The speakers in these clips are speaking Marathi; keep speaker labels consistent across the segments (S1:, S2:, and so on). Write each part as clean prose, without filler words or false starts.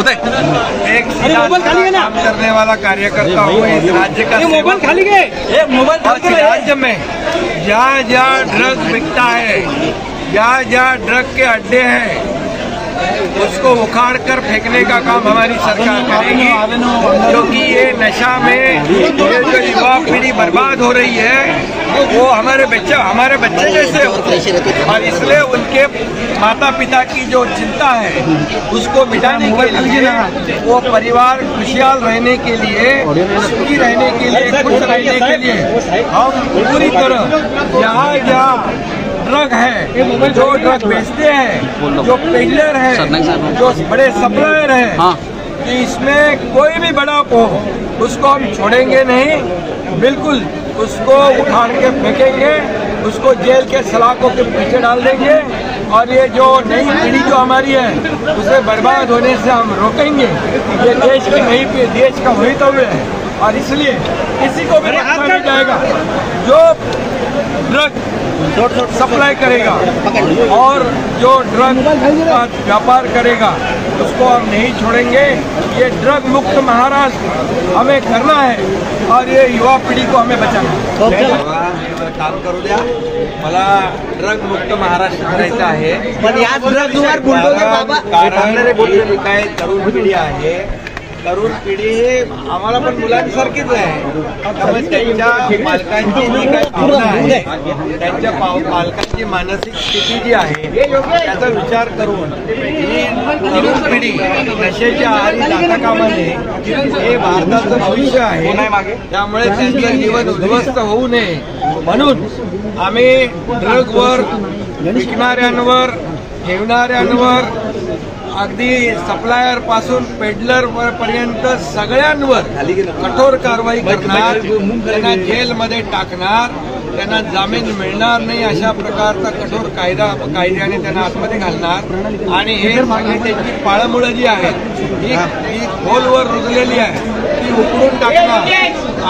S1: होता है। एक काम करने वाला कार्यकर्ता हूँ इस राज्य का, राज्य में जहाँ जहाँ ड्रग बिकता है, जहाँ जहाँ ड्रग के अड्डे हैं, उसको उखाड़ कर फेंकने का काम हमारी सरकार करेगी, क्योंकि ये नशा में ये जो युवा पीढ़ी बर्बाद हो रही है वो हमारे बच्चे जैसे हो, और इसलिए उनके माता पिता की जो चिंता है उसको मिटाने के लिए, वो परिवार खुशहाल रहने के लिए, सुखी रहने के लिए, खुश रहने के लिए हम पूरी तरह जहाँ जहाँ ड्रग है, जो ड्रग बेचते हैं, जो पेडलर है, जो बड़े सप्लायर हैं, कि इसमें कोई भी बड़ा हो उसको हम छोड़ेंगे नहीं, बिल्कुल उसको उखाड़ के फेंकेंगे, उसको जेल के सलाखों के पीछे डाल देंगे, और ये जो नई पीढ़ी जो हमारी है उसे बर्बाद होने से हम रोकेंगे। ये देश की नई पीढ़ी, देश का भवितव्य है, और इसलिए किसी को भी रखा नहीं जाएगा जो ड्रग सप्लाई करेगा और जो ड्रग का व्यापार करेगा उसको हम नहीं छोड़ेंगे। ये ड्रग मुक्त महाराष्ट्र हमें करना है और ये युवा पीढ़ी को हमें बचाना है। काम करू द्या, मला ड्रग मुक्त महाराष्ट्र करायचं आहे, पण या ड्रग्सवर कारण काय तरुण पिढी आहे, तरुण पिढी हे आम्हाला पण मुलांसारखीच आहे, त्यामुळे त्यांच्या पालकांची जी काही भावना आहे, त्यांच्या पालकांची मानसिक स्थिती जी आहे त्याचा विचार करून ही तरुण पिढी नशेच्या आहारी जाता कामा नये, हे भारताचं भविष्य आहे, त्यामुळे त्यांचं जीवन उद्ध्वस्त होऊ नये म्हणून आम्ही ड्रगवर, विकणाऱ्यांवर, ठेवणाऱ्यांवर, अगदी सप्लायर पासून पेडलर पर्यंत सगळ्यांवर कठोर कारवाई करणार, त्यांना जेलमध्ये टाकणार, त्यांना जामीन मिळणार नाही अशा प्रकारचा कठोर कायद्याने त्यांना आतमध्ये घालणार, आणि हे सगळे त्यांची पाळंमुळं जी आहेत ही खोलवर रुजलेली आहे ती उकळून टाकणार,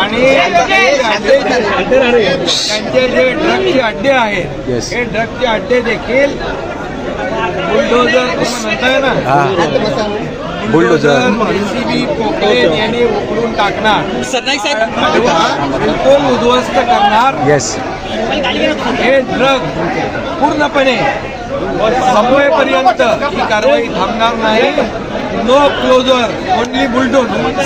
S1: आणि त्यांचे जे ड्रगचे अड्डे आहेत हे ड्रगचे अड्डे देखील बुलडोजर म्हणताय ना, बुलडोजर JCB पोकलेन यांनी उकळून टाकणार, बिलकुल उद्ध्वस्त करणार। हे ड्रग पूर्णपणे संपेपर्यंत ही कारवाई थांबणार नाही। No closure, only bulldozer.